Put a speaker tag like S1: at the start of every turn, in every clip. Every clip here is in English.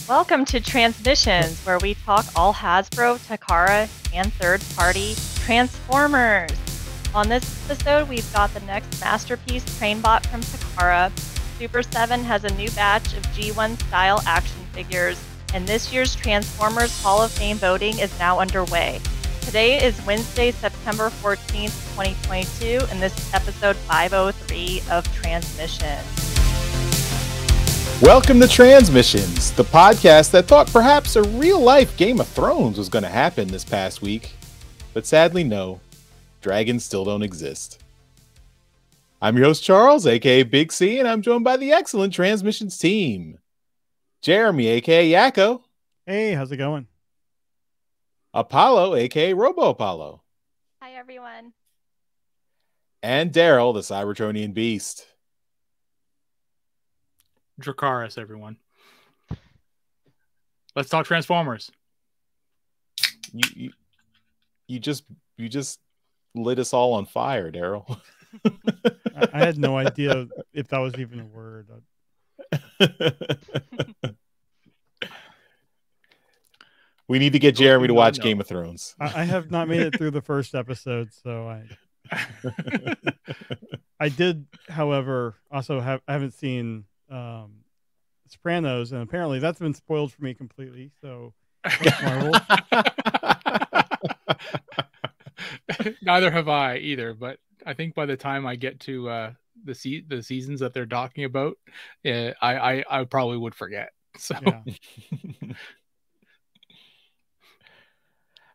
S1: Welcome to Transmissions, where we talk all Hasbro, Takara, and third-party Transformers. On this episode, we've got the next Masterpiece Trainbot from Takara. Super 7 has a new batch of G1-style action figures, and this year's Transformers Hall of Fame voting is now underway. Today is Wednesday, September 14th, 2022, and this is episode 503 of Transmissions.
S2: Welcome to Transmissions, the podcast that thought perhaps a real-life Game of Thrones was going to happen this past week. But sadly, no. Dragons still don't exist. I'm your host, Charles, aka Big C, and I'm joined by the excellent Transmissions team. Jeremy, aka Yakko.
S3: Hey, how's it going?
S2: Apollo, aka Robo Apollo.
S1: Hi, everyone.
S2: And Daryl, the Cybertronian Beast.
S4: Dracarys, everyone. Let's talk Transformers.
S2: You just lit us all on fire, Daryl.
S3: I had no idea if that was even a word.
S2: We need to get Jeremy to watch Game of Thrones.
S3: I have not made it through the first episode, so I did, however, also I haven't seen Sopranos, and apparently that's been spoiled for me completely. So Marvel.
S4: Neither have I either, but I think by the time I get to the seasons that they're talking about, I probably would forget. So.
S3: Yeah.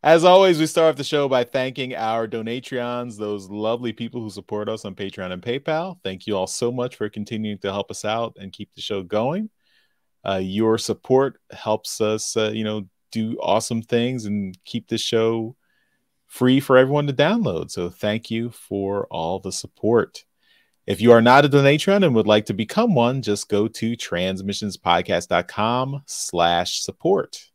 S2: As always, we start off the show by thanking our Donatreons, those lovely people who support us on Patreon and PayPal. Thank you all so much for continuing to help us out and keep the show going. Your support helps us, do awesome things and keep the show free for everyone to download. So thank you for all the support. If you are not a Donatreon and would like to become one, just go to transmissionspodcast.com/support.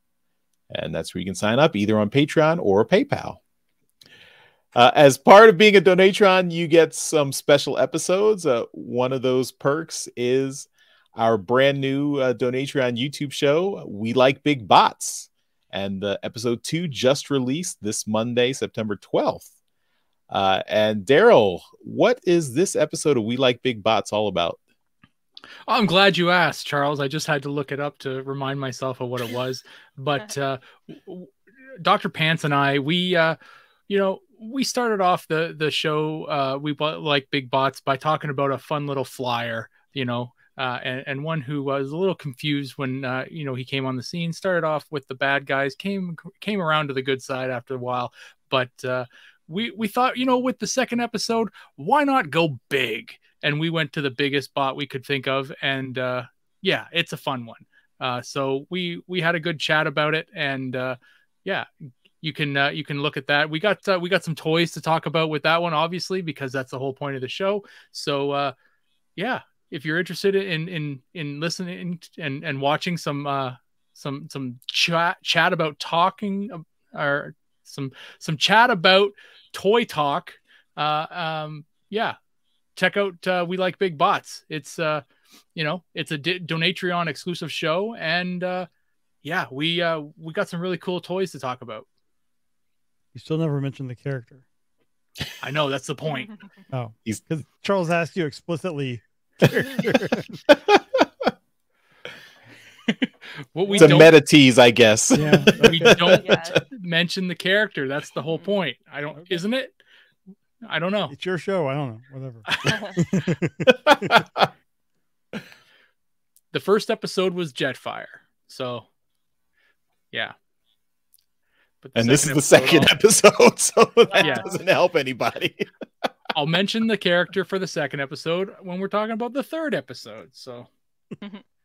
S2: And that's where you can sign up either on Patreon or PayPal. As part of being a Donatron, you get some special episodes. One of those perks is our brand new Donatron YouTube show, We Like Big Bots. And episode 2 just released this Monday, September 12th. And Daryl, what is this episode of We Like Big Bots all about?
S4: I'm glad you asked, Charles. I just had to look it up to remind myself of what it was. But Dr. Pants and I, we started off the show, We Like Big Bots, by talking about a fun little flyer, and one who was a little confused when, he came on the scene, started off with the bad guys, came around to the good side after a while. But we thought, with the second episode, why not go big? And we went to the biggest bot we could think of, and it's a fun one. So we had a good chat about it, and you can look at that. We got some toys to talk about with that one, obviously, because that's the whole point of the show. So if you're interested in listening and watching some chat about talking, or some chat about toy talk, check out We Like Big Bots. It's it's a Donatreon exclusive show, and we got some really cool toys to talk about.
S3: You still never mentioned the character.
S4: I know, that's the point.
S3: Oh, because Charles asked you explicitly.
S2: It's a meta tease, I guess.
S3: Yeah.
S4: We don't mention the character. That's the whole point. Isn't it? I don't know.
S3: It's your show. I don't know. Whatever.
S4: The first episode was Jetfire. So, yeah. But
S2: this is the second episode, so that doesn't help anybody.
S4: I'll mention the character for the second episode when we're talking about the third episode. So,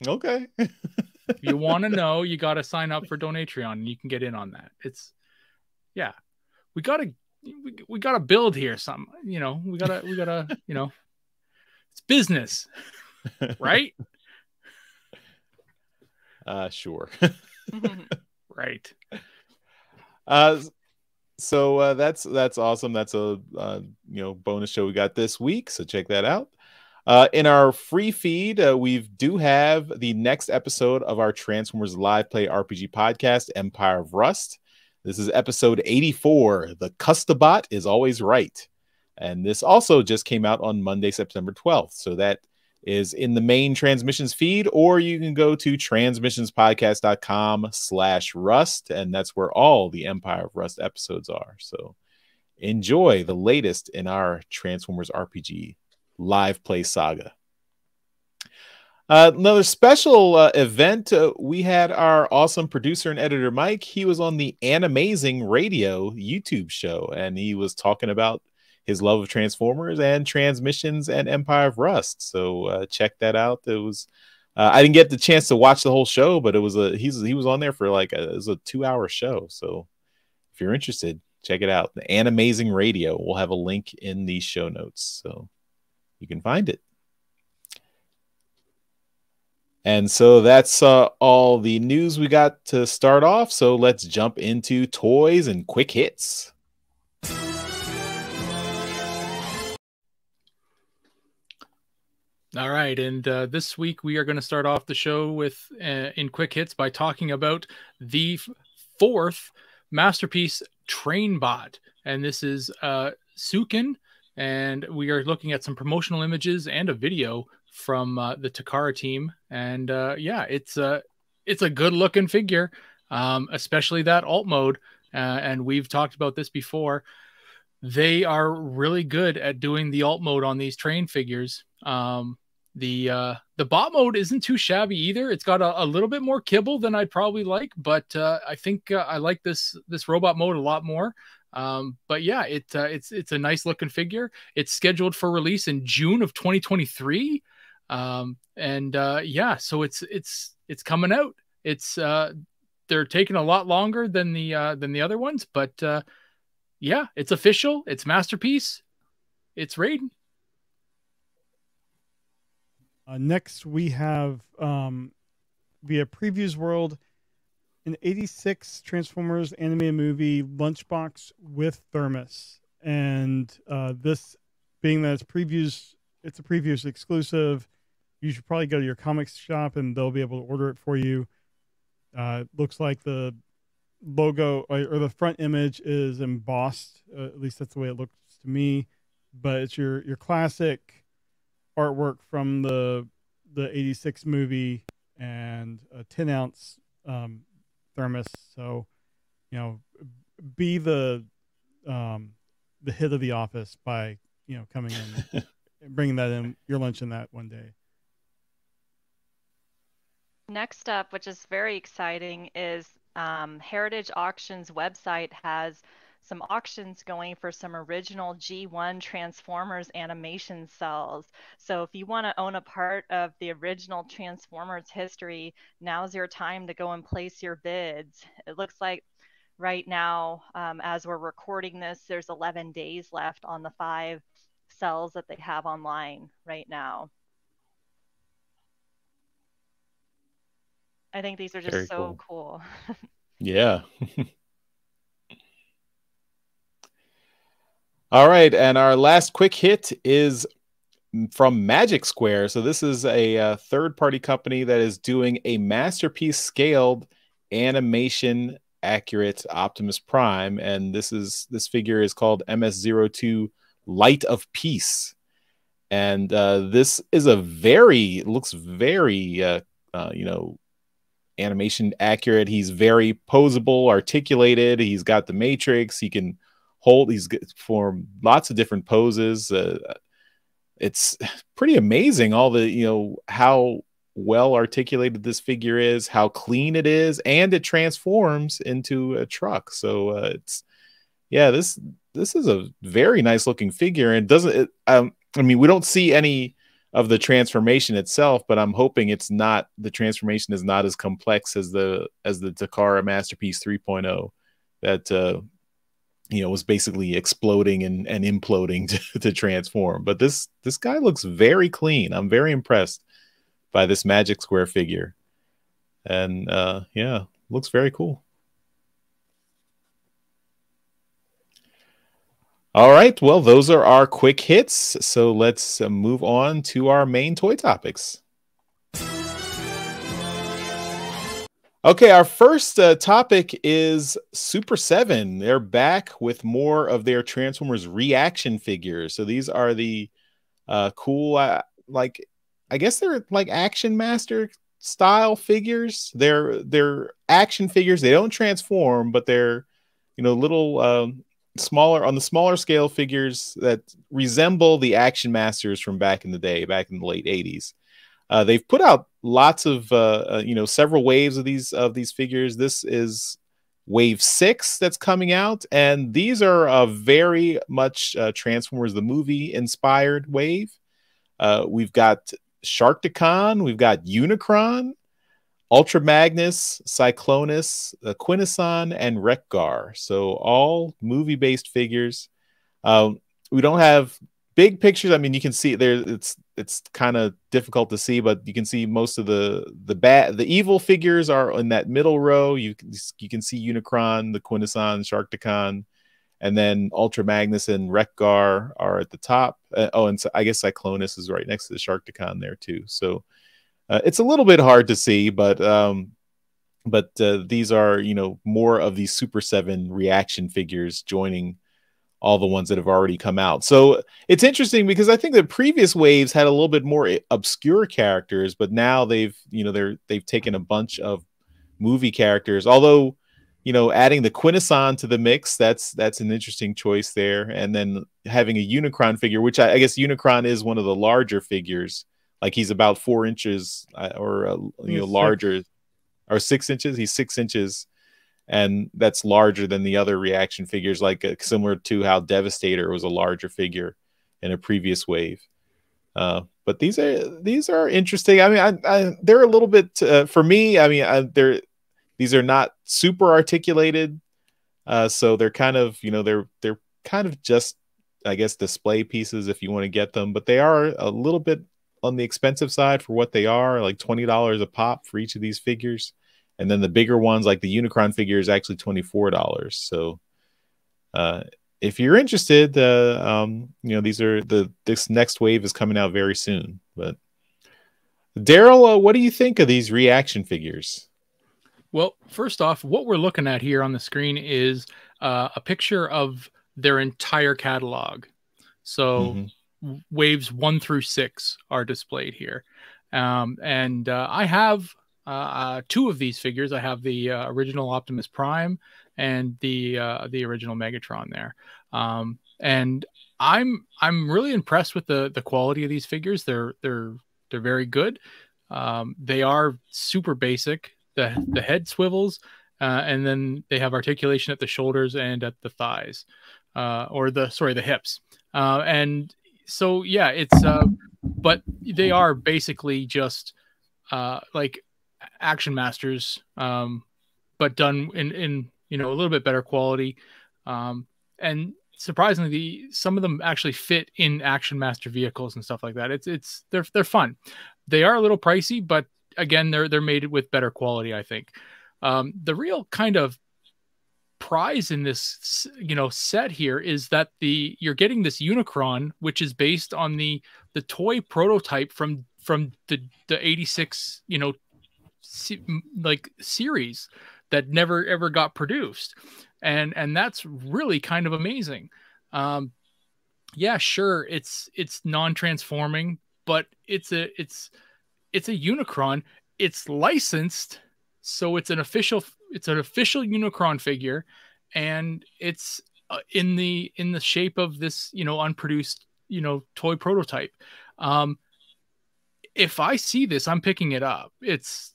S2: okay.
S4: If you want to know, you got to sign up for Donatreon, and you can get in on that. We gotta build here some, we gotta, it's business, right?
S2: Sure.
S4: Right.
S2: So that's awesome. That's a bonus show we got this week. So check that out. In our free feed, we do have the next episode of our Transformers Live Play RPG podcast, Empire of Rust. This is episode 84. The Custobot is always right. And this also just came out on Monday, September 12th. So that is in the main Transmissions feed, or you can go to transmissionspodcast.com/Rust, and that's where all the Empire of Rust episodes are. So enjoy the latest in our Transformers RPG live play saga. Another special event, we had our awesome producer and editor Mike. He was on the Animazing radio YouTube show, and he was talking about his love of Transformers and Transmissions and Empire of Rust. So check that out. It was I didn't get the chance to watch the whole show, but it was he was on there for it was a 2-hour show. So if you're interested, check it out. The Animazing radio. We'll have a link in the show notes, so you can find it. And so that's all the news we got to start off. So let's jump into toys and quick hits.
S4: All right, and this week we are going to start off the show with in quick hits by talking about the 4th Masterpiece Trainbot, and this is Suiken, and we are looking at some promotional images and a video from the Takara team, and yeah, it's a good looking figure, especially that alt mode, and we've talked about this before. They are really good at doing the alt mode on these train figures. The bot mode isn't too shabby either. It's got a little bit more kibble than I'd probably like, but I think I like this robot mode a lot more. But yeah, it's a nice looking figure. It's scheduled for release in June of 2023. And yeah, so it's coming out. It's they're taking a lot longer than the other ones, but yeah, it's official. It's Masterpiece. It's Raiden.
S3: Next, we have via Previews World an 86 Transformers animated movie Lunchbox with Thermos. And this being that it's a previews exclusive, you should probably go to your comics shop and they'll be able to order it for you. Looks like the logo or the front image is embossed. At least that's the way it looks to me. But it's your classic artwork from the 86 movie and a 10-ounce thermos. So, you know, be the hit of the office by, you know, coming in and bringing that in your lunch in that one day.
S1: Next up, which is very exciting, is Heritage Auctions website has some auctions going for some original G1 Transformers animation cells. So if you want to own a part of the original Transformers history, now's your time to go and place your bids. It looks like right now, as we're recording this, there's 11 days left on the 5 cells that they have online right now. I think these are just
S2: Very
S1: so cool.
S2: Yeah. All right, and our last quick hit is from Magic Square. So this is a third-party company that is doing a Masterpiece scaled animation accurate Optimus Prime, and this figure is called MS02 Light of Peace. And this is looks very you know, animation accurate. He's very posable, articulated. He's got the matrix. He can hold. He's for lots of different poses. It's pretty amazing all the, you know, how well articulated this figure is, how clean it is, and it transforms into a truck. So it's, yeah, this is a very nice looking figure, and I mean, we don't see any of the transformation itself, but I'm hoping the transformation is not as complex as the Takara Masterpiece 3.0 that you know, was basically exploding and imploding to transform. But this guy looks very clean. I'm very impressed by this Magic Square figure, and yeah, looks very cool. All right. Well, those are our quick hits. So let's move on to our main toy topics. Okay, our first topic is Super 7. They're back with more of their Transformers reaction figures. So these are the cool, like, I guess they're like Action Master style figures. They're action figures. They don't transform, but they're, little smaller, on the smaller scale figures that resemble the Action Masters from back in the day, back in the late 80s. They've put out lots of several waves of these figures. This is wave 6 that's coming out, and these are very much Transformers the movie inspired wave. We've got Sharkticon, we've got Unicron, Ultra Magnus, Cyclonus, Quintesson, and Wreck-Gar. So all movie based figures. We don't have big pictures. I mean, you can see there. It's kind of difficult to see, but you can see most of the evil figures are in that middle row. You can see Unicron, the Quintesson, Sharkticon, and then Ultra Magnus and Wreck-Gar are at the top. And so I guess Cyclonus is right next to the Sharkticon there too. So it's a little bit hard to see, but these are more of these Super 7 reaction figures joining all the ones that have already come out. So it's interesting because I think the previous waves had a little bit more obscure characters, but now they've taken a bunch of movie characters. Although, adding the Quintesson to the mix, that's an interesting choice there. And then having a Unicron figure, which I guess Unicron is one of the larger figures. Like he's about 4 inches larger, or 6 inches. He's 6 inches. And that's larger than the other reaction figures, like similar to how Devastator was a larger figure in a previous wave. But these are interesting. I mean, they're a little bit for me. I mean, these are not super articulated, so they're kind of they're kind of just, I guess, display pieces if you want to get them. But they are a little bit on the expensive side for what they are, like $20 a pop for each of these figures. And then the bigger ones, like the Unicron figure, is actually $24. So if you're interested, this next wave is coming out very soon. But Daryl, what do you think of these reaction figures?
S4: Well, first off, what we're looking at here on the screen is a picture of their entire catalog. So waves 1 through 6 are displayed here. And I have 2 of these figures. I have the original Optimus Prime and the original Megatron there. And I'm really impressed with the quality of these figures. They're very good. They are super basic. The head swivels, and then they have articulation at the shoulders and at the thighs, the hips. And so yeah, it's but they are basically just like Action Masters, but done in a little bit better quality. And surprisingly, some of them actually fit in Action Master vehicles and stuff like that. They're fun. They are a little pricey, but again, they're made with better quality, I think. The real kind of prize in this set here is that you're getting this Unicron, which is based on the toy prototype from the 86 series that never ever got produced, and that's really kind of amazing. Yeah, sure, it's non-transforming, but it's a Unicron. It's licensed, so it's an official Unicron figure, and it's in the shape of this unproduced toy prototype. If I see this, I'm picking it up. It's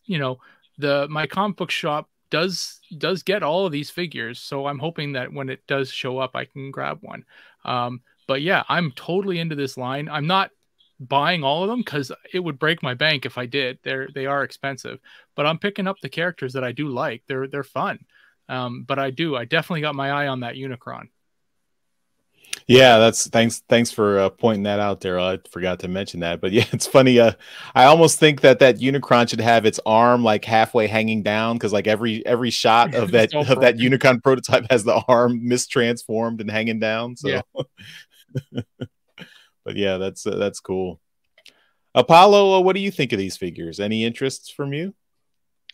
S4: my comic book shop does get all of these figures, so I'm hoping that when it does show up, I can grab one. But yeah, I'm totally into this line. I'm not buying all of them because it would break my bank if I did. They are expensive, but I'm picking up the characters that I do like. They're fun. But I definitely got my eye on that Unicron.
S2: Yeah, thanks for pointing that out there. I forgot to mention that, but yeah, it's funny. I almost think that Unicron should have its arm like halfway hanging down, because like every shot of that Unicron prototype has the arm mistransformed and hanging down. So,
S4: yeah.
S2: But yeah, that's cool. Apollo, what do you think of these figures? Any interests from you?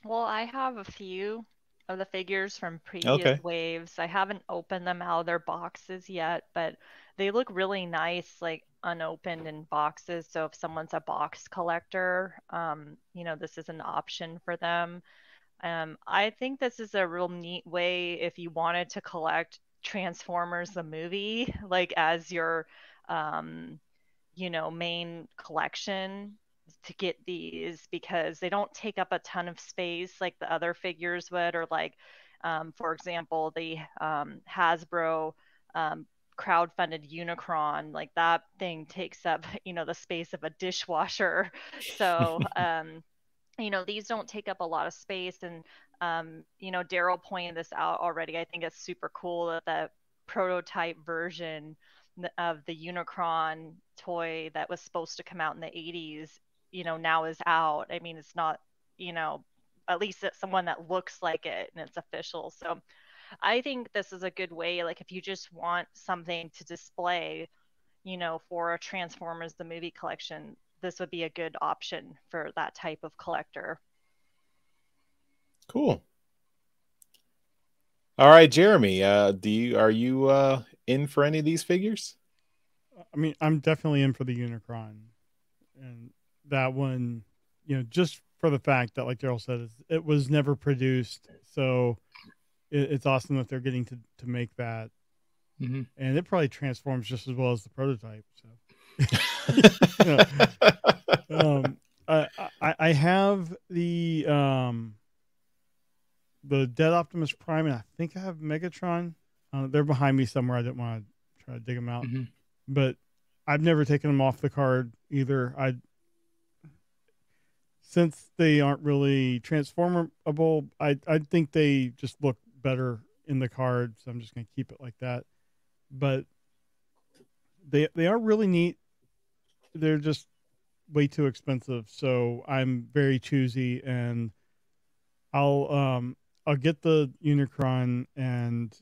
S1: Well, I have a few of the figures from previous waves. I haven't opened them out of their boxes yet, but they look really nice, like unopened in boxes. So if someone's a box collector, this is an option for them. I think this is a real neat way if you wanted to collect Transformers the movie, like as your, main collection, to get these, because they don't take up a ton of space like the other figures would, or like, for example, the Hasbro crowdfunded Unicron, like that thing takes up, the space of a dishwasher. So, these don't take up a lot of space. And, Daryl pointed this out already. I think it's super cool that the prototype version of the Unicron toy that was supposed to come out in the 80s, now is out. I mean, it's not, at least it's someone that looks like it and it's official. So I think this is a good way, like if you just want something to display, for a Transformers the movie collection, this would be a good option for that type of collector.
S2: Cool. All right, Jeremy, are you in for any of these figures?
S3: I mean, I'm definitely in for the Unicron, and that one, just for the fact that, like Daryl said, it was never produced, so it's awesome that they're getting to make that, and it probably transforms just as well as the prototype. So, I have the Dead Optimus Prime, and I think I have Megatron. They're behind me somewhere. I didn't want to try to dig them out, but I've never taken them off the card either. Since they aren't really transformable, I think they just look better in the card, so I'm just going to keep it like that. But they are really neat. They're just way too expensive, so I'm very choosy, and I'll get the Unicron, and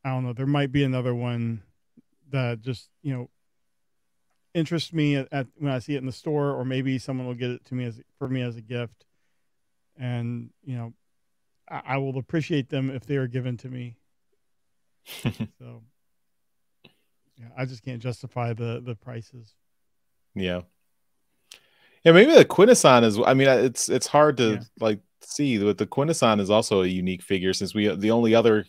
S3: I don't know, there might be another one that just, interests me at when I see it in the store, or maybe someone will get it to me for me as a gift, and I will appreciate them if they are given to me. So yeah, I just can't justify the prices.
S2: Yeah, maybe the Quintesson is, I mean, it's hard to like see, but the Quintesson is also a unique figure, since the only other,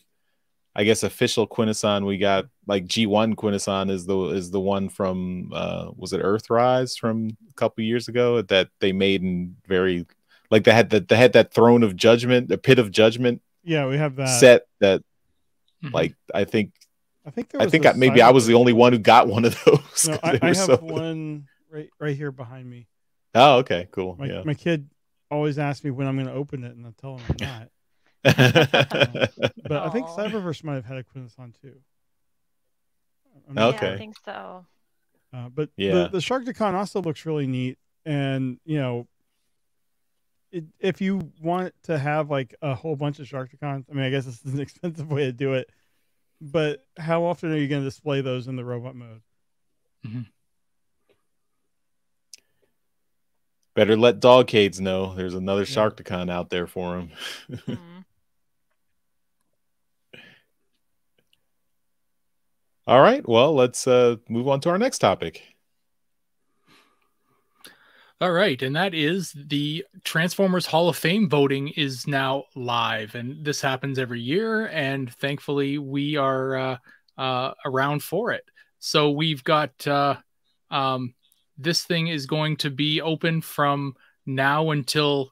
S2: I guess, official Quintesson we got, like G1 Quintesson, is the one from was it Earthrise from a couple years ago that they made in very, like they had that Throne of Judgment, the Pit of Judgment.
S3: Yeah, we have that
S2: set that, like I think maybe I was the only one who got one of those.
S3: No, I have one right here behind me.
S2: Oh, okay, cool.
S3: My kid always asks me when I'm going to open it, and I tell him I'm not. But I think Cyberverse might have had a Quintesson too.
S2: Okay,
S1: yeah, I think so.
S3: But the Sharkticon also looks really neat, and if you want to have like a whole bunch of Sharkticons, I mean, I guess this is an expensive way to do it, but how often are you going to display those in the robot mode?
S2: Better let Dogcades know there's another Sharkticon out there for him. All right, well, let's move on to our next topic.
S4: All right, and that is the Transformers Hall of Fame voting is now live, and this happens every year, and thankfully we are around for it. So we've got this thing is going to be open from now until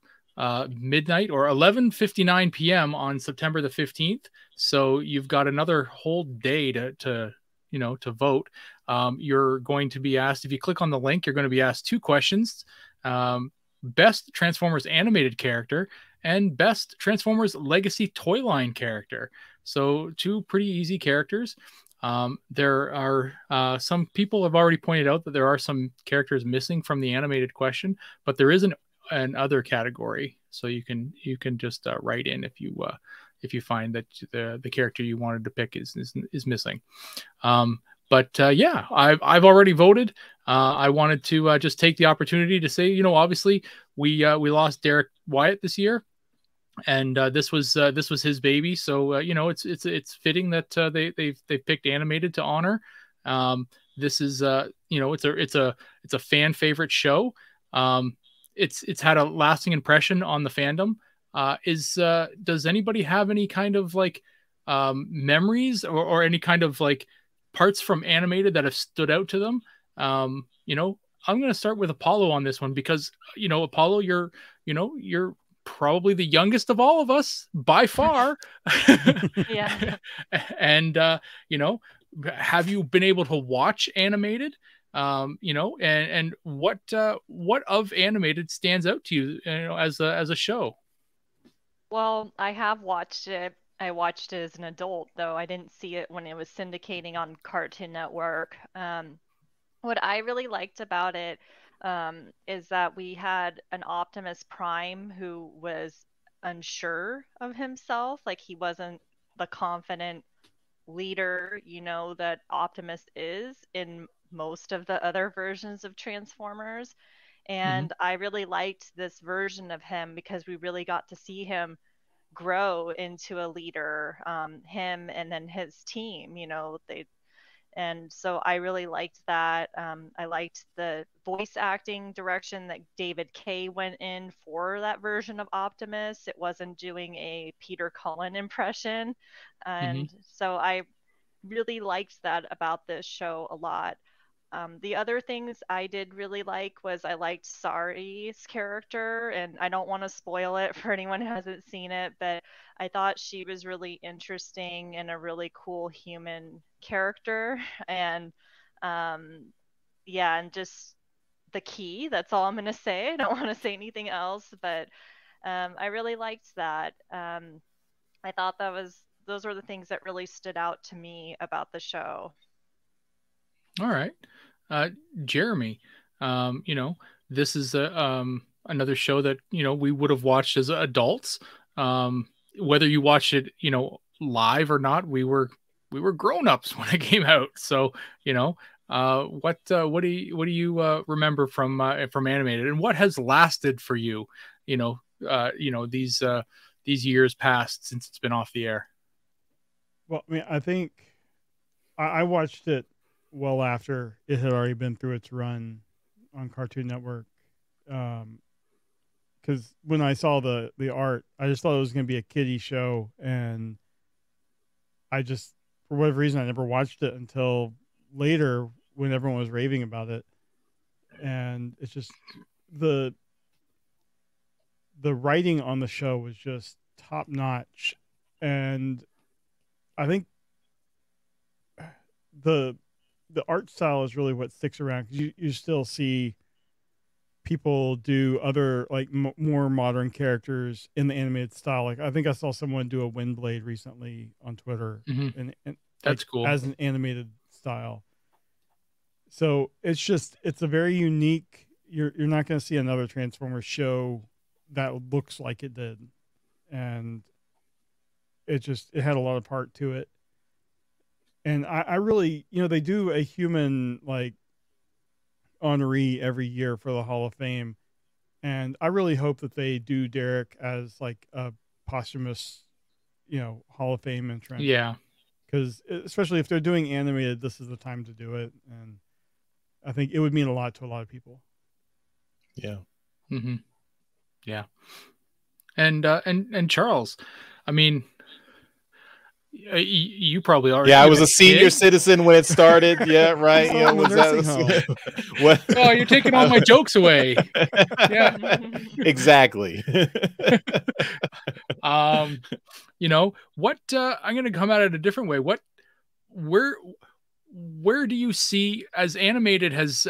S4: midnight, or 11:59 p.m. on September the 15th. So you've got another whole day to vote. You're going to be asked, if you click on the link, you're going to be asked two questions: best Transformers animated character and best Transformers Legacy toy line character. So two pretty easy characters. There are some people have already pointed out that there are some characters missing from the animated question, but there is an other category, so you can just write in if you find that the character you wanted to pick is missing. But yeah, I've already voted. I wanted to just take the opportunity to say, obviously we lost Derek Wyatt this year, and this was his baby. So it's fitting that they've picked animated to honor. This is it's a fan favorite show. It's had a lasting impression on the fandom. Does anybody have any kind of like memories or any kind of like parts from animated that have stood out to them? I'm going to start with Apollo on this one because, Apollo, you're probably the youngest of all of us by far.
S1: Yeah.
S4: And, have you been able to watch animated? And what of animated stands out to you, as a show?
S1: Well, I have watched it. I watched it as an adult, though I didn't see it when it was syndicating on Cartoon Network. What I really liked about it is that we had an Optimus Prime who was unsure of himself. Like, he wasn't the confident leader, that Optimus is in most of the other versions of Transformers. And I really liked this version of him because we really got to see him grow into a leader, him and then his team. And so I really liked that. I liked the voice acting direction that David Kay went in for that version of Optimus. It wasn't doing a Peter Cullen impression. And so I really liked that about this show a lot. The other things I did really like was I liked Sari's character, and I don't want to spoil it for anyone who hasn't seen it, but I thought she was really interesting and a really cool human character. And and just the key, that's all I'm going to say. I don't want to say anything else, but I really liked that. I thought those were the things that really stood out to me about the show.
S4: All right. Jeremy, this is another show that, we would have watched as adults. Whether you watched it, live or not, we were grown-ups when it came out. So, what do you remember from animated, and what has lasted for you, these years past since it's been off the air?
S3: Well, I mean, I think I watched it well after it had already been through its run on Cartoon Network. Because when I saw the art, I just thought it was going to be a kiddie show, and I just, for whatever reason, I never watched it until later when everyone was raving about it. And it's just the writing on the show was just top notch, and I think the art style is really what sticks around, because you still see people do other like more modern characters in the animated style. Like, I think I saw someone do a Windblade recently on Twitter, and
S4: that's cool,
S3: as an animated style. So it's a very unique. You're not going to see another Transformers show that looks like it did, and it had a lot of part to it. And I really, they do a human like honoree every year for the Hall of Fame, and I really hope that they do Derek as like a posthumous, Hall of Fame entrant.
S4: Yeah,
S3: because especially if they're doing animated, this is the time to do it, and I think it would mean a lot to a lot of people.
S2: Yeah.
S4: Yeah. And Charles, I mean, you probably are.
S2: Yeah, I was a senior citizen when it started. Yeah, right.
S4: What? Oh, you're taking all my jokes away. Yeah,
S2: exactly.
S4: What? I'm going to come at it a different way. Where do you see, as animated has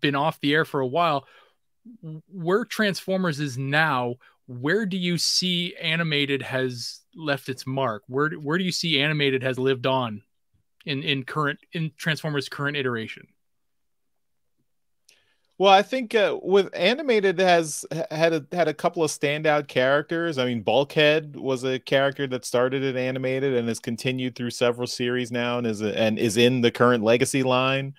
S4: been off the air for a while, where Transformers is now? where do you see animated has left its mark? Where do you see animated has lived on in Transformers current iteration?
S2: Well, I think with animated has had a couple of standout characters. I mean, Bulkhead was a character that started at animated and has continued through several series now, and is in the current Legacy line.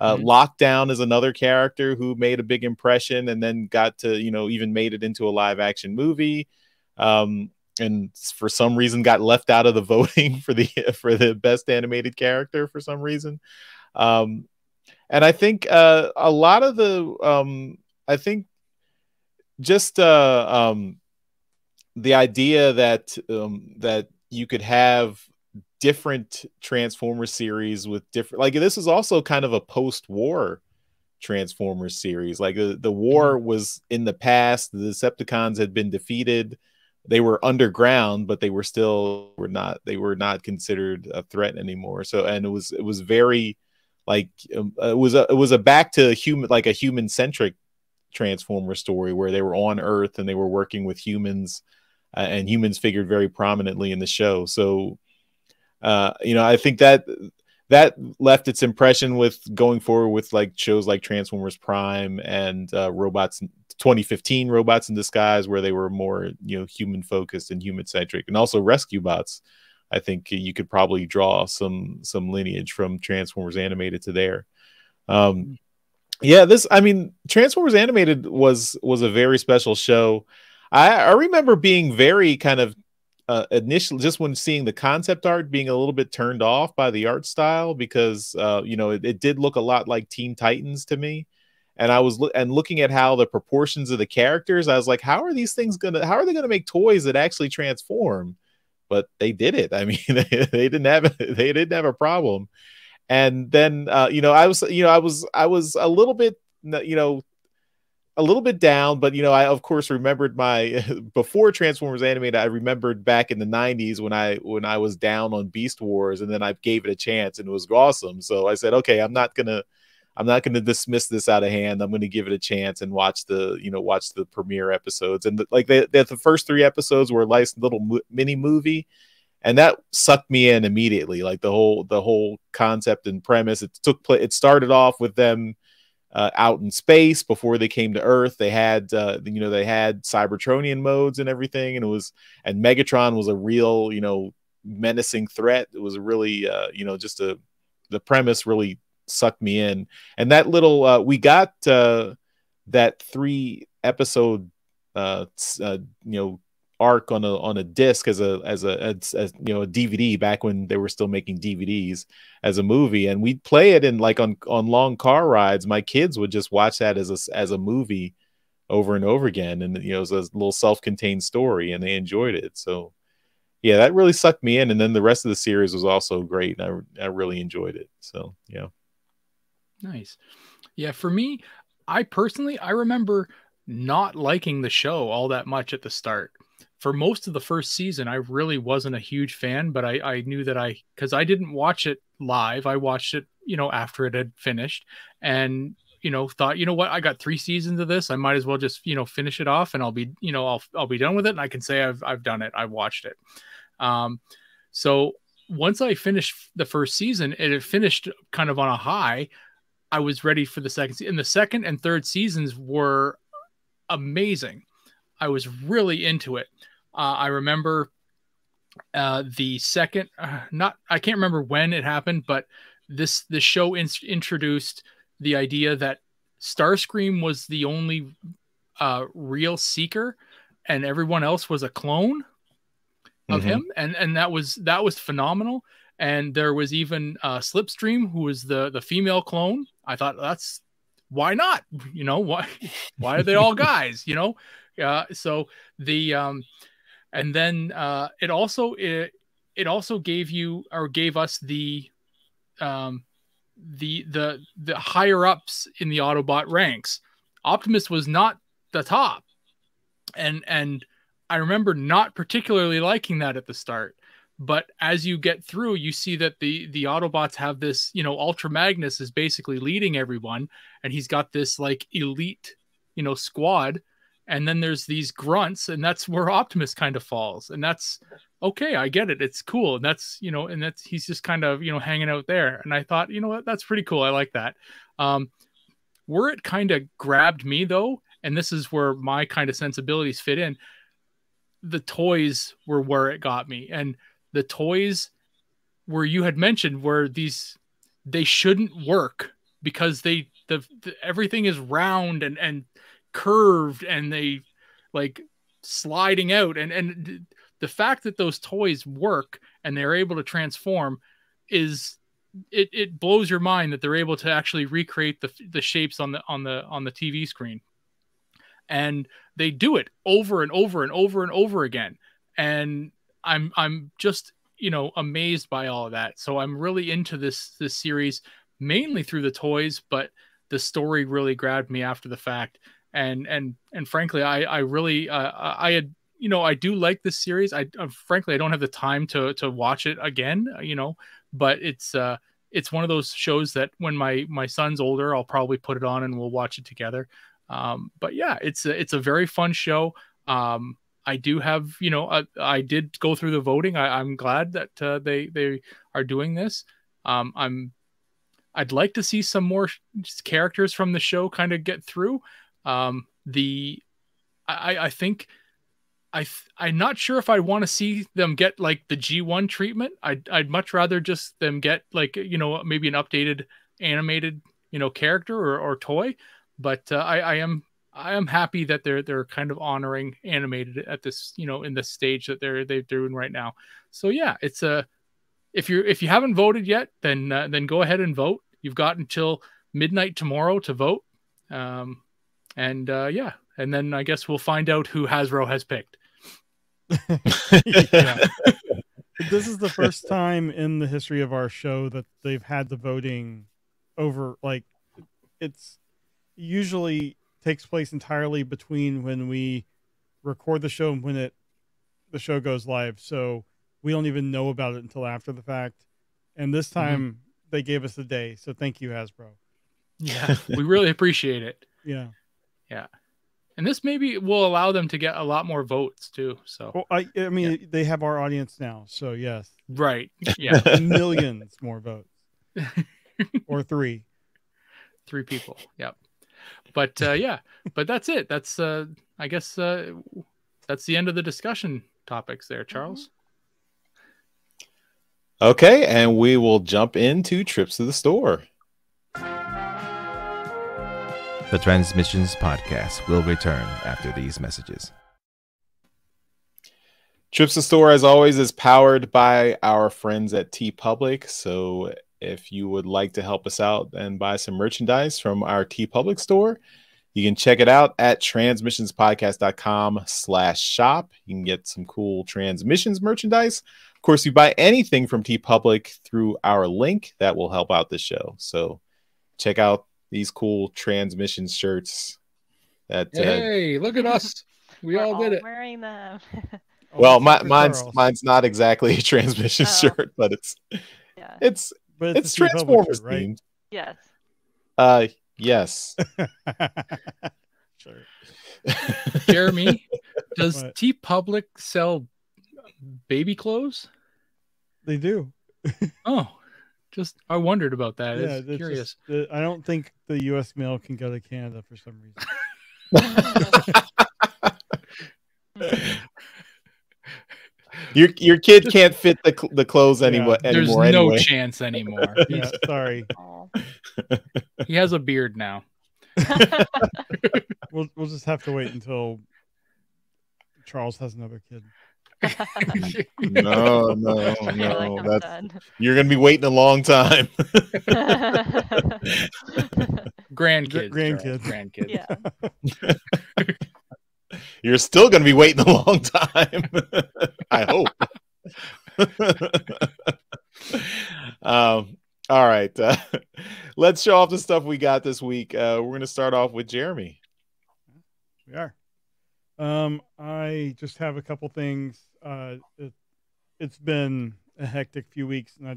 S2: Lockdown is another character who made a big impression and then got to, even made it into a live action movie. And for some reason got left out of the voting for the best animated character for some reason. And I think a lot of I think just the idea that you could have different Transformers series with different, like, this is also kind of a post-war Transformers series. Like the war was in the past, the Decepticons had been defeated, they were underground, but they were not considered a threat anymore. So, and it was very like it was a back to a human centric Transformer story where they were on Earth and they were working with humans, and humans figured very prominently in the show. So I think that left its impression with going forward with like shows like Transformers Prime and 2015 Robots in Disguise, where they were more human focused and human centric, and also Rescue Bots. I think you could probably draw some lineage from Transformers Animated to there. Transformers Animated was a very special show. I remember being very kind of initially, just when seeing the concept art, being a little bit turned off by the art style, because it did look a lot like Teen Titans to me. And I was looking at how the proportions of the characters, I was like, how are they gonna make toys that actually transform? But they did it. I mean, they didn't have a problem. And then I was a little bit down, but I of course remembered my before Transformers Animated. I remembered back in the 90s when I was down on Beast Wars, and then I gave it a chance and it was awesome. So I said, okay, I'm not gonna dismiss this out of hand. I'm gonna give it a chance and watch the premiere episodes. And the first 3 episodes were a nice little mini movie, and that sucked me in immediately. Like the whole concept and premise. It started off with them out in space before they came to Earth. They had they had Cybertronian modes and everything, and Megatron was a real menacing threat. It was really the premise really sucked me in. And that little we got that 3 episode arc on a disc as a DVD back when they were still making DVDs as a movie, and we'd play it in on long car rides. My kids would just watch that as a movie over and over again, and it was a little self-contained story, and they enjoyed it. So yeah, that really sucked me in. And then the rest of the series was also great, and I really enjoyed it. So yeah.
S4: Nice. Yeah, for me, I remember not liking the show all that much at the start. For most of the first season, I really wasn't a huge fan, but I knew that because I didn't watch it live. I watched it, after it had finished, and, thought, what, I got 3 seasons of this. I might as well just, finish it off, and I'll be, I'll be done with it. And I can say I've done it. I watched it. So once I finished the first season, and it finished kind of on a high, I was ready for the second season. And the second and third seasons were amazing. I was really into it. I remember the second, I can't remember when it happened, but the show introduced the idea that Starscream was the only real Seeker, and everyone else was a clone of him, and that was phenomenal. And there was even Slipstream, who was the female clone. I thought, why not? Why are they all guys? So the and then it also gave us the higher ups in the Autobot ranks. Optimus was not the top, and I remember not particularly liking that at the start. But as you get through, you see that the Autobots have this, Ultra Magnus is basically leading everyone, and he's got this like elite, squad and then there's these grunts, and that's where Optimus kind of falls, and that's okay. I get it. It's cool. And that's, he's just kind of, hanging out there. And I thought, what, that's pretty cool. I like that. Where it kind of grabbed me though, and this is where my kind of sensibilities fit in, the toys were where it got me. And the toys where you had mentioned where they shouldn't work because everything is round and curved, and they like sliding out, and the fact that those toys work and they're able to transform is it blows your mind that they're able to actually recreate the shapes on the TV screen, and they do it over and over and over and over again. And I'm just amazed by all of that. So I'm really into this series mainly through the toys, but the story really grabbed me after the fact. And frankly, I really I do like this series. Frankly, I don't have the time to watch it again, but it's one of those shows that when my son's older, I'll probably put it on and we'll watch it together. But yeah, it's a very fun show. I do have, I did go through the voting. I'm glad that they are doing this. I'd like to see some more characters from the show kind of get through. I think I'm not sure if I want to see them get like the G1 treatment. I'd much rather just them get like, maybe an updated animated, character or toy. But I am happy that they're kind of honoring animated at this, in the stage that they're doing right now. So yeah, it's if you haven't voted yet, then go ahead and vote. You've got until midnight tomorrow to vote. Yeah, and then I guess we'll find out who Hasbro has picked.
S3: Yeah. This is the first time in the history of our show that they've had the voting over, like, it's usually takes place entirely between when we record the show and when the show goes live. So we don't even know about it until after the fact. And this time they gave us a day. So thank you, Hasbro.
S4: Yeah, we really appreciate it.
S3: Yeah.
S4: Yeah. And this maybe will allow them to get a lot more votes too. So,
S3: well, I mean, they have our audience now. So yes.
S4: Right. Yeah.
S3: Millions more votes. Or three
S4: people. Yep. But yeah, but that's it. That's I guess that's the end of the discussion topics there, Charles.
S2: Okay, and we will jump into trips to the store.
S5: The Transmissions Podcast will return after these messages.
S2: Trips to Store, as always, is powered by our friends at TeePublic. So if you would like to help us out and buy some merchandise from our TeePublic store, you can check it out at transmissionspodcast.com/shop. You can get some cool Transmissions merchandise. Of course, if you buy anything from TeePublic through our link, that will help out the show. So check out these cool Transmissions shirts.
S4: Hey, look at us. We're all did it.
S1: Wearing them.
S2: Well, mine's not exactly a Transmission shirt, but it's Transformers
S3: shirt, right?
S2: themed.
S1: Yes.
S2: Yes.
S3: Sure.
S4: Jeremy, does TeePublic sell baby clothes?
S3: They do.
S4: Oh, just I wondered about that.
S3: Yeah,
S4: it's curious.
S3: I don't think the U.S. mail can go to Canada for some reason.
S2: Your kid can't fit the clothes anymore.
S4: There's no
S2: anyway.
S4: chance anymore.
S3: Yeah, sorry.
S4: He has a beard now.
S3: We'll just have to wait until Charles has another kid.
S2: No.
S1: Like
S2: you're gonna be waiting a long time.
S4: Grandkids.
S1: Yeah.
S2: You're still gonna be waiting a long time. I hope. All right. Let's show off the stuff we got this week. We're gonna start off with Jeremy.
S3: We are. I just have a couple things. It's been a hectic few weeks, and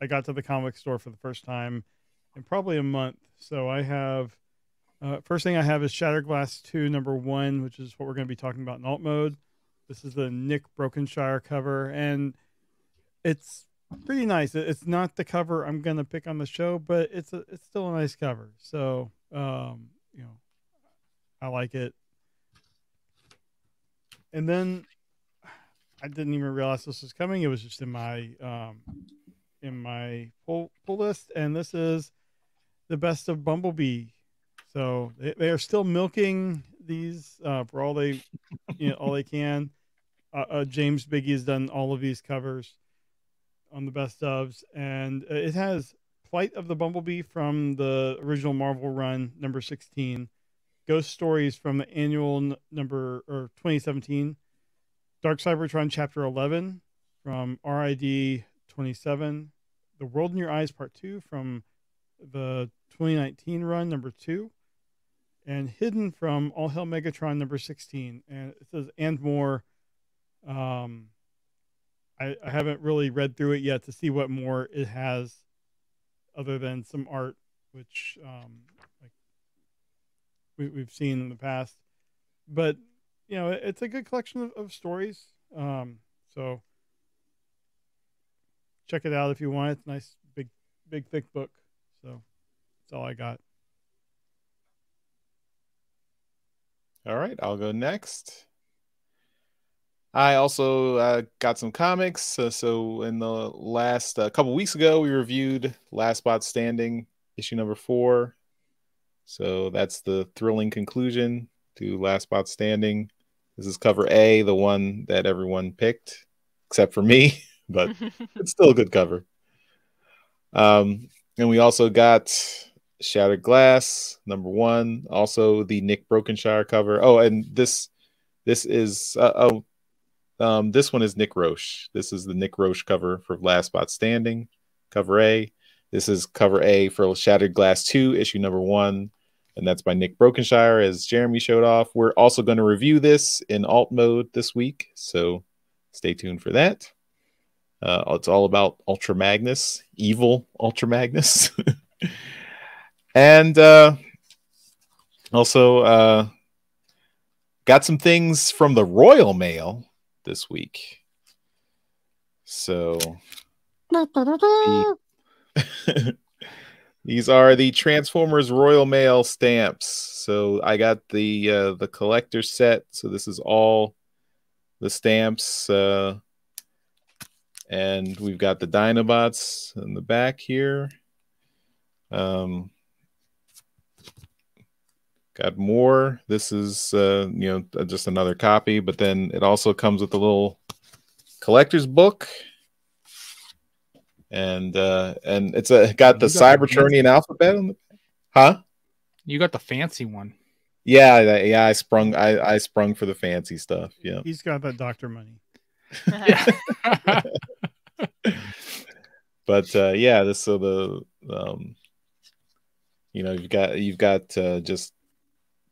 S3: I got to the comic store for the first time in probably a month. So I have First thing I have is Shattered Glass 2 #1, which is what we're going to be talking about in alt mode. This is the Nick Brokenshire cover, and it's pretty nice. It's not the cover I'm going to pick on the show, but it's still a nice cover. So, I like it. And then I didn't even realize this was coming. It was just in my pull list, and this is the Best of Bumblebee. So they are still milking these for all they all they can. James Biggie has done all of these covers on the best ofs, and it has Flight of the Bumblebee from the original Marvel run #16, Ghost Stories from the annual number 2017, Dark Cybertron Chapter 11 from RID 27, The World in Your Eyes Part 2 from the 2019 run #2, and Hidden from All Hail Megatron #16. And it says and more. I haven't really read through it yet to see what more it has other than some art, which we've seen in the past. But it's a good collection of stories. So check it out if you want. It's a nice big thick book. So that's all I got.
S2: All right, I'll go next. I also got some comics. So in the last couple weeks ago, we reviewed Last Spot Standing, issue #4. So that's the thrilling conclusion to Last Spot Standing. This is cover A, the one that everyone picked, except for me, but it's still a good cover. And we also got Shattered Glass #1, also the Nick Brokenshire cover. Oh, and this is this one is Nick Roche. This is the Nick Roche cover for Last Spot Standing, cover A. This is cover A for Shattered Glass 2, issue #1, and that's by Nick Brokenshire, as Jeremy showed off. We're also going to review this in alt mode this week, so stay tuned for that. It's all about Ultra Magnus, evil Ultra Magnus. And also got some things from the Royal Mail this week. So these are the Transformers Royal Mail stamps. So I got the collector set. So this is all the stamps, and we've got the Dinobots in the back here. Got more. This is just another copy, but then it also comes with a little collector's book, and it's got the Cybertronian alphabet on the, huh?
S4: You got the fancy one.
S2: Yeah. I sprung for the fancy stuff. Yeah,
S3: he's got that doctor money.
S2: But yeah, this so the you've got just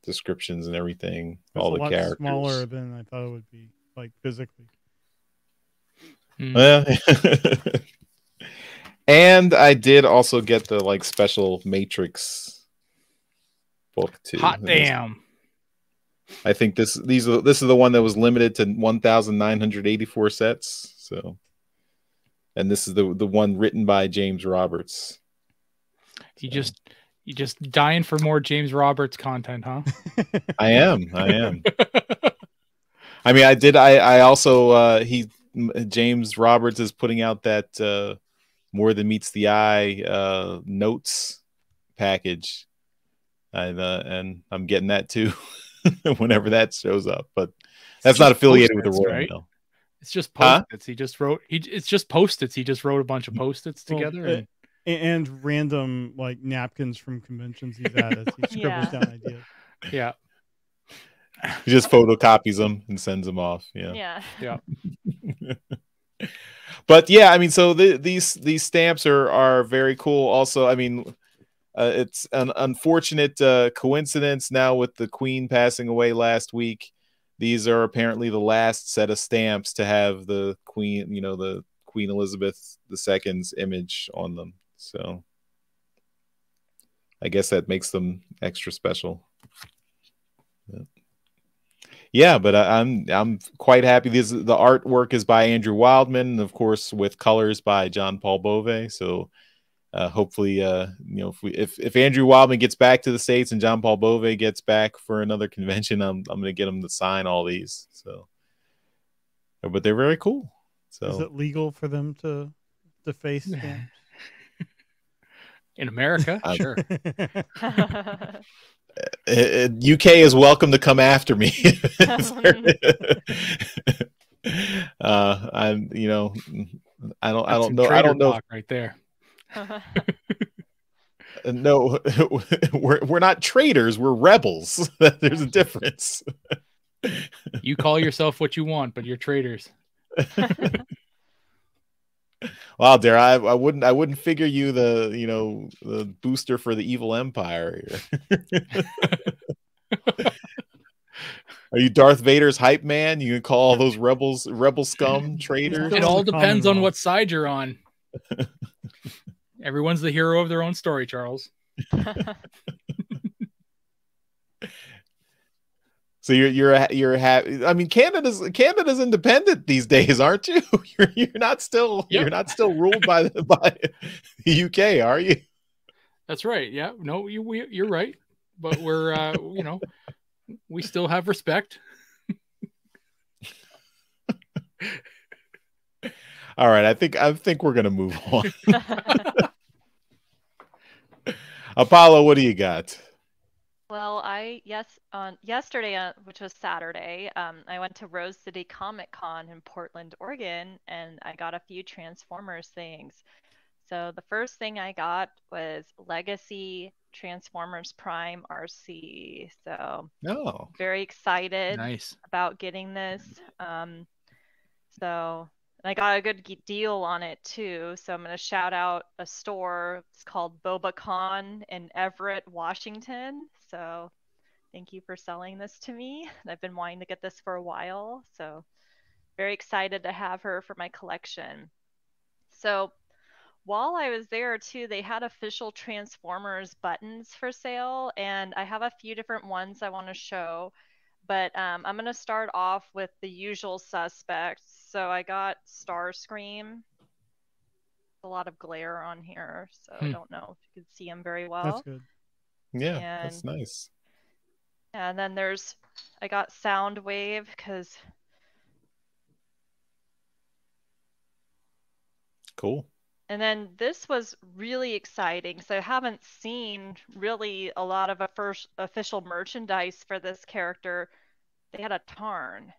S2: descriptions and everything.
S3: That's
S2: all the
S3: a lot
S2: characters
S3: smaller than I thought it would be, like physically.
S2: And I did also get the special Matrix book too.
S4: Hot damn!
S2: I think this is the one that was limited to 1,984 sets. So, and this is the one written by James Roberts.
S4: You just dying for more James Roberts content, huh?
S2: I am. I mean, I also James Roberts is putting out that More Than Meets the Eye notes package, and I'm getting that too whenever that shows up. But that's not affiliated with the Royal Mail.
S4: It's just post-its. He just wrote. It's just post-its. He just wrote a bunch of post-its together.
S3: And random napkins from conventions he's at as he scribbles down ideas.
S4: Yeah.
S2: He just photocopies them and sends them off. Yeah. But yeah, I mean, so these stamps are very cool. Also, I mean, it's an unfortunate coincidence now with the Queen passing away last week. These are apparently the last set of stamps to have the Queen, the Queen Elizabeth II's image on them. So I guess that makes them extra special. Yeah, but I'm quite happy. The artwork is by Andrew Wildman, and of course with colors by John Paul Bove. So hopefully, if Andrew Wildman gets back to the States and John Paul Bove gets back for another convention, I'm going to get him to sign all these. So, but they're very cool. So
S3: is it legal for them to face stamps?
S4: In America, sure.
S2: UK is welcome to come after me. I'm, I don't know
S4: right there.
S2: No, we're not traitors. We're rebels. There's a difference.
S4: You call yourself what you want, but you're traitors.
S2: Wow, Dare, I wouldn't figure you the booster for the evil empire here. Are you Darth Vader's hype man? You can call all those rebel scum traitors?
S4: It all depends on what side you're on. Everyone's the hero of their own story, Charles.
S2: So you're happy. I mean, Canada's independent these days, aren't you? You're not still ruled by the UK, are you?
S4: That's right. Yeah. No, you're right. But we're we still have respect.
S2: All right, I think we're gonna move on. Apollo, what do you got?
S1: Well, yesterday, which was Saturday, I went to Rose City Comic Con in Portland, Oregon, and I got a few Transformers things. So the first thing I got was Legacy Transformers Prime RC. So very excited about getting this. So I got a good deal on it too. So I'm going to shout out a store. It's called BobaCon in Everett, Washington. So thank you for selling this to me. I've been wanting to get this for a while. So very excited to have her for my collection. So while I was there too, they had official Transformers buttons for sale, and I have a few different ones I want to show. But I'm going to start off with the usual suspects. So I got Starscream. A lot of glare on here, so I don't know if you can see him very well.
S3: That's good.
S2: Yeah, that's nice.
S1: And then I got Soundwave because...
S2: Cool.
S1: And then this was really exciting. So I haven't seen really a lot of official merchandise for this character. They had a Tarn.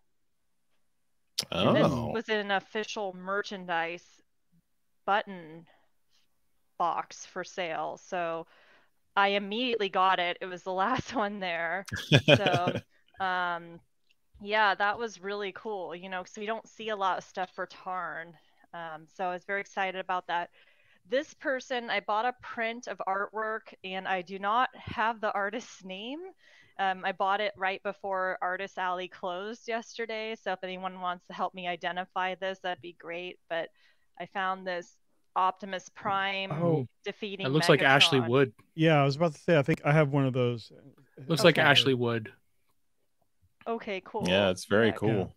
S1: And this was in an official merchandise button box for sale. So I immediately got it. It was the last one there. So yeah, that was really cool, because we don't see a lot of stuff for Tarn. So I was very excited about that. This person, I bought a print of artwork, and I do not have the artist's name. I bought it right before Artist Alley closed yesterday, so if anyone wants to help me identify this, that'd be great. But I found this Optimus Prime defeating
S4: It looks
S1: Megatron.
S4: like Ashley Wood.
S3: Yeah, I was about to say, I think I have one of those.
S4: Looks like Ashley Wood.
S1: Okay, cool.
S2: Yeah, it's very cool.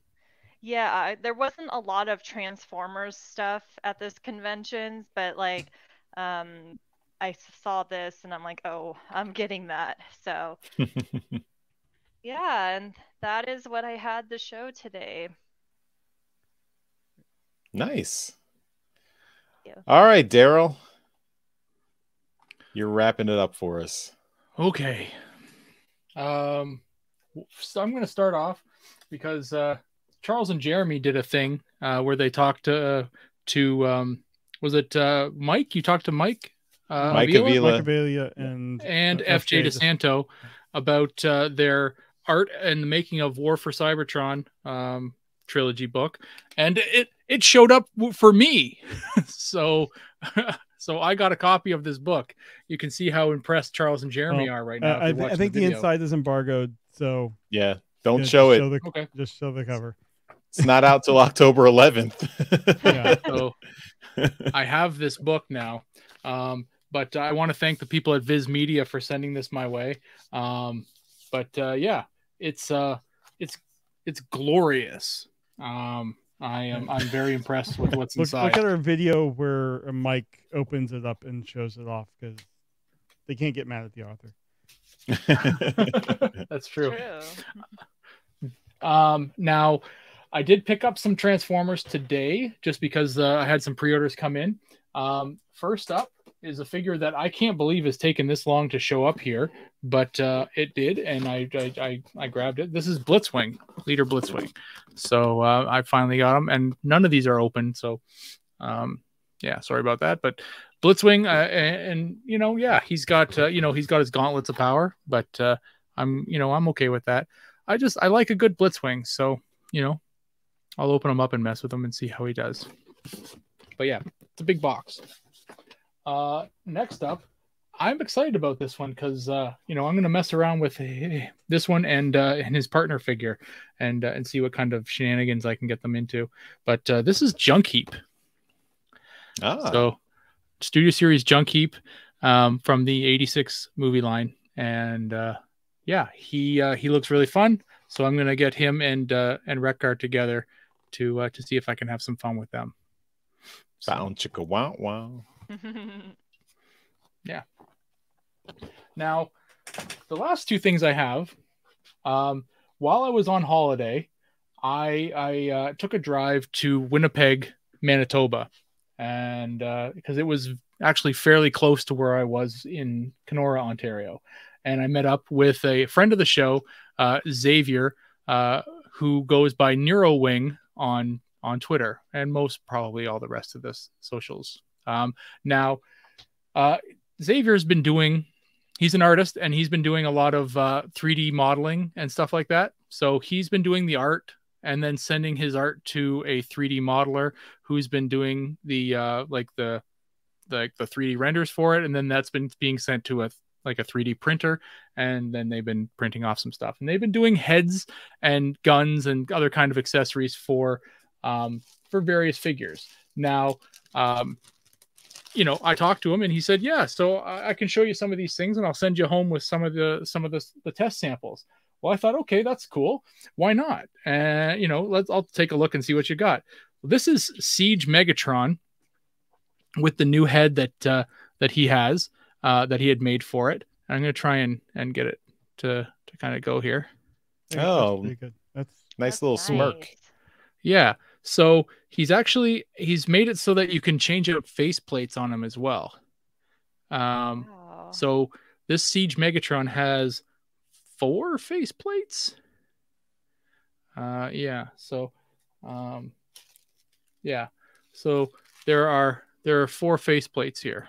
S1: Yeah, there wasn't a lot of Transformers stuff at this convention, but I saw this and I'm like, oh, I'm getting that. So yeah, and that is what I had to show today.
S2: Nice. All right, Daryl, you're wrapping it up for us.
S4: Okay. So I'm going to start off because Charles and Jeremy did a thing where they talked to was it Mike? You talked to Mike?
S2: Mike Avila
S3: and
S4: FJ DeSanto about their art and the making of War for Cybertron trilogy book, and it showed up for me. So I got a copy of this book. You can see how impressed Charles and Jeremy are right now.
S3: I think the inside is embargoed, so
S2: yeah, don't show it.
S3: Just show the cover.
S2: It's not out till October 11th.
S4: Yeah, so I have this book now. but I want to thank the people at Viz Media for sending this my way. Yeah, it's glorious. I'm very impressed with what's inside.
S3: Look at our video where Mike opens it up and shows it off, because they can't get mad at the author.
S4: That's true. Now, I did pick up some Transformers today just because I had some pre-orders come in. First up is a figure that I can't believe has taken this long to show up here, but it did, and I grabbed it. This is Blitzwing, Leader Blitzwing. So I finally got him, and none of these are open. So yeah, sorry about that. But Blitzwing, and he's got his gauntlets of power, but I'm okay with that. I like a good Blitzwing, so I'll open him up and mess with him and see how he does. But yeah, it's a big box. Next up, I'm excited about this one because I'm going to mess around with this one and his partner figure and see what kind of shenanigans I can get them into. But this is Junk Heap. So Studio Series Junk Heap from the '86 movie line, and he looks really fun. So I'm going to get him and Wreck-Gar together to see if I can have some fun with them.
S2: Bound chicka wow wow.
S4: Yeah. Now, the last two things I have, while I was on holiday, I took a drive to Winnipeg, Manitoba, and because it was actually fairly close to where I was in Kenora, Ontario, and I met up with a friend of the show, Xavier, who goes by NeuroWing on Twitter, and most probably all the rest of the socials. Now, Xavier's been he's an artist, and he's been doing a lot of 3D modeling and stuff like that. So he's been doing the art and then sending his art to a 3D modeler who's been doing the 3D renders for it. And then that's been being sent to a 3D printer, and then they've been printing off some stuff, and they've been doing heads and guns and other kind of accessories for various figures. Now, I talked to him, and he said, yeah, so I can show you some of these things, and I'll send you home with some of the test samples. Well, I thought, okay, that's cool. Why not? I'll take a look and see what you got. Well, this is Siege Megatron with the new head that he has, that he had made for it. And I'm going to try and get it to kind of go here.
S2: Oh,
S3: that's
S2: nice little smirk.
S4: Yeah. So he's made it so that you can change out faceplates on him as well.
S1: Wow.
S4: So this Siege Megatron has 4 faceplates. Yeah. So, yeah. So there are 4 faceplates here.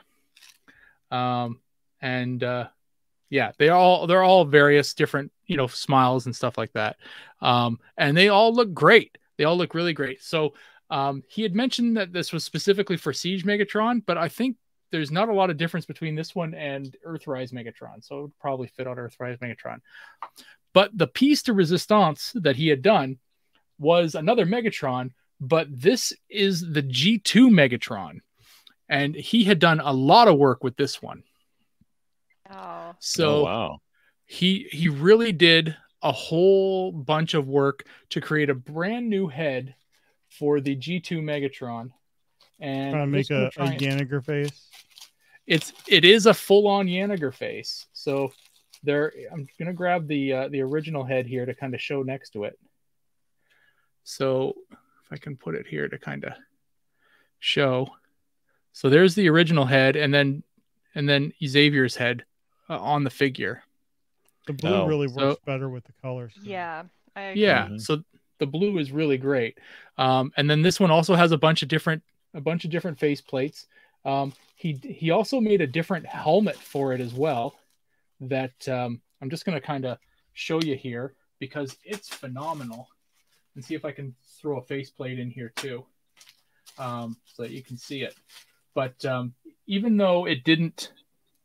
S4: Yeah, they're all various different, smiles and stuff like that. And they all look great. They all look really great. So he had mentioned that this was specifically for Siege Megatron, but I think there's not a lot of difference between this one and Earthrise Megatron. So it would probably fit on Earthrise Megatron. But the piece de resistance that he had done was another Megatron, but this is the G2 Megatron. And he had done a lot of work with this one.
S1: Oh.
S4: So
S2: wow.
S4: He really did a whole bunch of work to create a brand new head for the G2 Megatron. And
S3: trying to make a Yanager face.
S4: It is a full-on Yanager face. So I'm gonna grab the original head here to kind of show next to it. So if I can put it here to kind of show. So there's the original head, and then Xavier's head on the figure.
S3: The blue really works better with the colors.
S1: Yeah, I agree.
S4: Yeah. So the blue is really great. And then this one also has a bunch of different face plates. He also made a different helmet for it as well. That I'm just going to kind of show you here because it's phenomenal. And see if I can throw a faceplate in here too, so that you can see it. But even though it didn't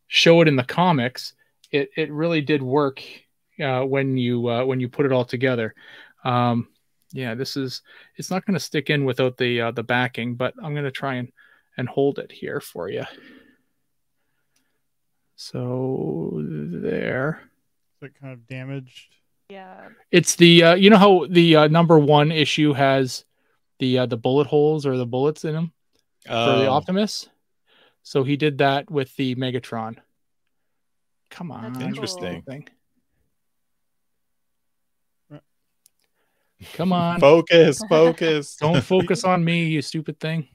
S4: show it in the comics, it really did work when you put it all together. Yeah, it's not going to stick in without the backing, but I'm going to try and hold it here for you. So there.
S3: Is it kind of damaged?
S1: Yeah.
S4: It's the you know how the number 1 issue has the bullet holes or the bullets in them for the Optimus. So he did that with the Megatron. Come on.
S1: That's
S2: Interesting.
S1: cool.
S4: Come on.
S2: Focus.
S4: Don't focus on me, you stupid thing.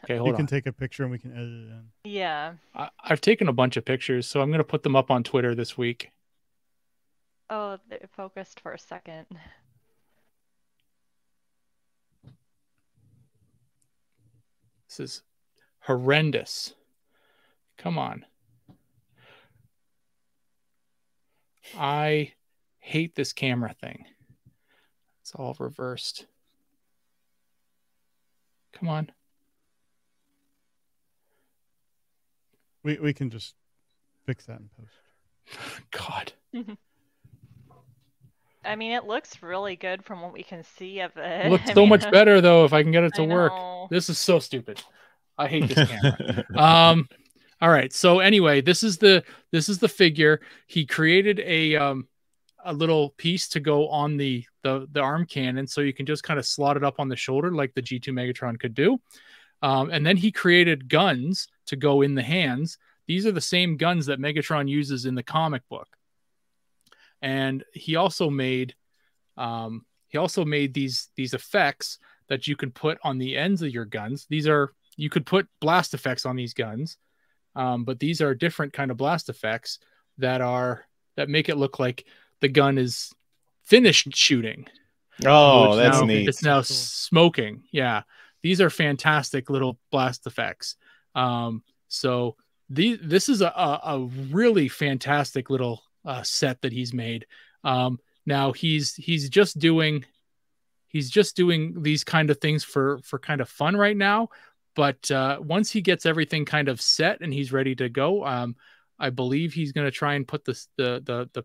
S4: Okay, hold
S3: You
S4: on.
S3: can take a picture and we can edit it in.
S1: Yeah.
S4: I've taken a bunch of pictures, so I'm going to put them up on Twitter this week.
S1: Oh, it focused for a second.
S4: This is horrendous. Come on. I hate this camera thing. It's all reversed. Come on.
S3: We can just fix that in post.
S4: God.
S1: I mean, it looks really good from what we can see of it.
S4: It looks
S1: I
S4: so
S1: mean,
S4: much better though if I can get it to
S1: I
S4: work.
S1: know.
S4: This is so stupid. I hate this camera. All right. So anyway, this is the figure. He created a little piece to go on the arm cannon, so you can just kind of slot it up on the shoulder like the G2 Megatron could do. And then he created guns to go in the hands. These are the same guns that Megatron uses in the comic book. And he also made these effects that you can put on the ends of your guns. You could put blast effects on these guns, but these are different kind of blast effects that make it look like the gun is finished shooting.
S2: Oh, that's
S3: now,
S2: neat.
S4: It's now
S3: Cool.
S4: smoking. Yeah, these are fantastic little blast effects. So this is a really fantastic little set that he's made. Now he's just doing these kind of things for kind of fun right now. But once he gets everything kind of set and he's ready to go, I believe he's going to try and put the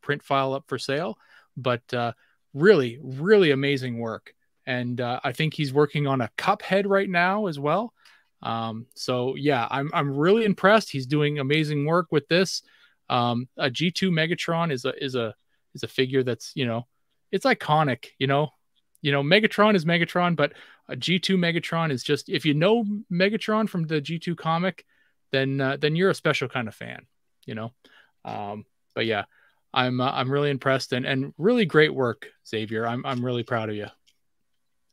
S4: print file up for sale. But really, really amazing work. And I think he's working on a cup head right now as well. So yeah, I'm really impressed. He's doing amazing work with this. A G2 Megatron is a figure that's, it's iconic, Megatron is Megatron, but a G2 Megatron is just, if you know Megatron from the G2 comic, then you're a special kind of fan, but yeah, I'm really impressed and really great work, Xavier. I'm really proud of you.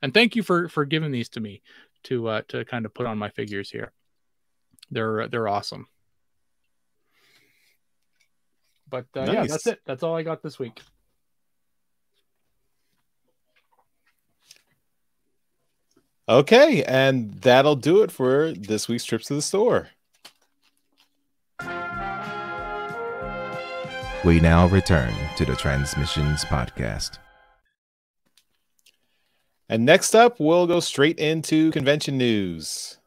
S4: And thank you for giving these to me to kind of put on my figures here. They're awesome. But
S2: Nice.
S4: Yeah, that's it. That's all I got this week.
S2: Okay, and that'll do it for this week's Trips to the Store.
S5: We now return to the Transmissions Podcast.
S2: And next up, we'll go straight into convention news.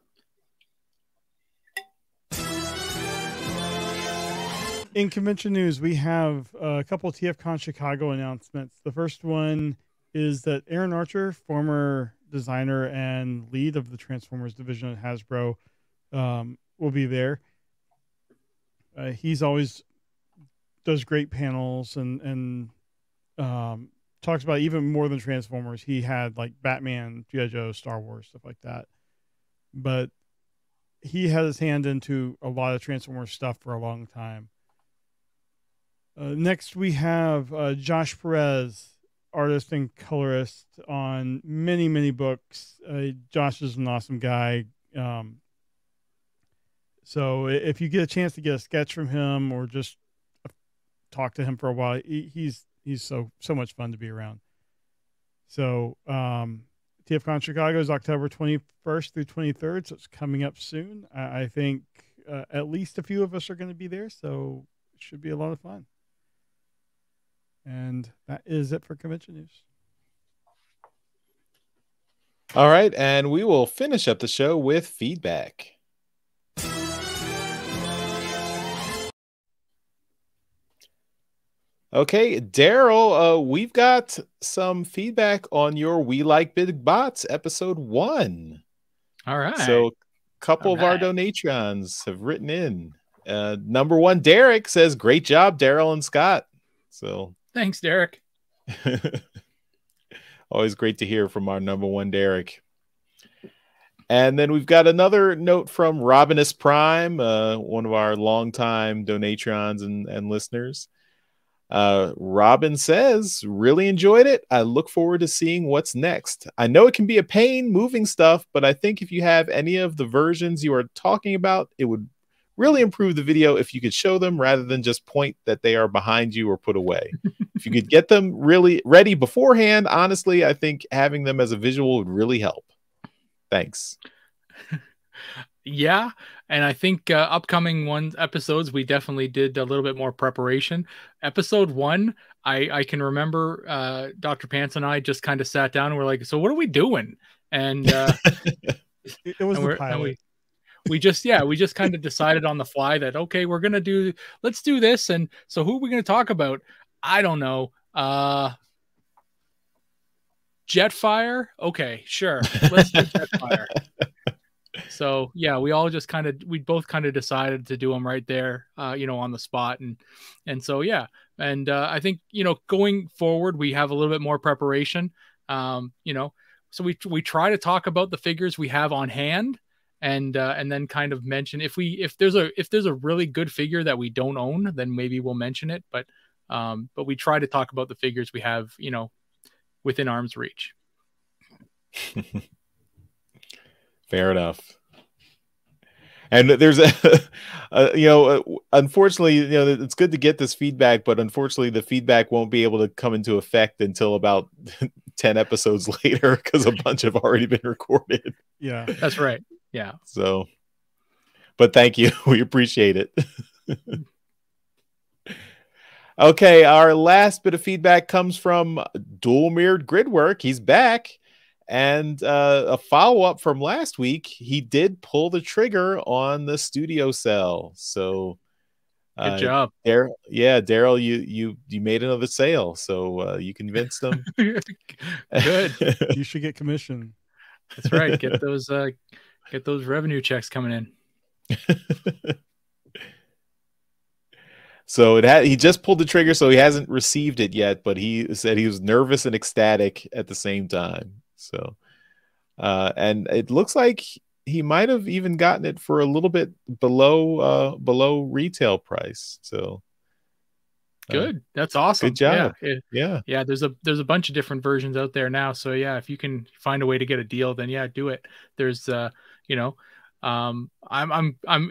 S3: In convention news, we have a couple of TFcon Chicago announcements. The first one is that Aaron Archer, former designer and lead of the Transformers division at Hasbro, will be there. He's always does great panels and talks about even more than Transformers. He had like Batman, G.I. Joe, Star Wars, stuff like that. But he had his hand into a lot of Transformers stuff for a long time. Next, we have Josh Perez, artist and colorist on many, many books. Josh is an awesome guy. So if you get a chance to get a sketch from him or just talk to him for a while, he's so much fun to be around. So TFcon Chicago is October 21st through 23rd, so it's coming up soon. I think at least a few of us are going to be there, so it should be a lot of fun. And that is it for convention news.
S2: All right, and we will finish up the show with feedback. Okay, Daryl, we've got some feedback on your We Like Big Bots episode 1.
S4: All right.
S2: So a couple
S4: All
S2: of our
S4: right.
S2: donatrons have written in Number one, Derek says, "Great job, Daryl and Scott." So
S4: thanks, Derek.
S2: Always great to hear from our number one, Derek. And then we've got another note from Robinus Prime, one of our longtime donatrons and listeners. Robin says, "Really enjoyed it. I look forward to seeing what's next. I know it can be a pain moving stuff, but I think if you have any of the versions you are talking about, it would really improve the video if you could show them rather than just point that they are behind you or put away. If you could get them really ready beforehand, honestly, I think having them as a visual would really help. Thanks."
S4: Yeah, and I think upcoming episodes we definitely did a little bit more preparation. Episode 1, I can remember Dr. Pants and I just kind of sat down and we're like, "So what are we doing?" And
S3: it was the pilot.
S4: We just kind of decided on the fly that, okay, let's do this. And so who are we going to talk about? I don't know. Jetfire. Okay, sure. Let's do Jetfire. So yeah, we both kind of decided to do them right there, on the spot. And so, yeah. And I think, going forward, we have a little bit more preparation, so we try to talk about the figures we have on hand. And then kind of mention if there's a really good figure that we don't own, then maybe we'll mention it. But we try to talk about the figures we have, within arm's reach.
S2: Fair enough. And there's unfortunately, it's good to get this feedback, but unfortunately the feedback won't be able to come into effect until about 10 episodes later because a bunch have already been recorded.
S3: Yeah,
S4: that's right. Yeah.
S2: So, but thank you. We appreciate it. Okay. Our last bit of feedback comes from Dual Mirrored Gridwork. He's back. And a follow-up from last week, he did pull the on the studio cell. So
S4: good job.
S2: Daryl, you made another sale. So you convinced them.
S4: Good.
S3: You should get commission.
S4: That's right. Get those revenue checks coming in.
S2: So he just pulled the trigger, so he hasn't received it yet, but he said he was nervous and ecstatic at the same time. So and it looks like he might have even gotten it for a little bit below retail price. So
S4: good. That's awesome.
S2: Good job.
S4: Yeah. There's a bunch of different versions out there now. So yeah, if you can find a way to get a deal, then yeah, do it. There's I'm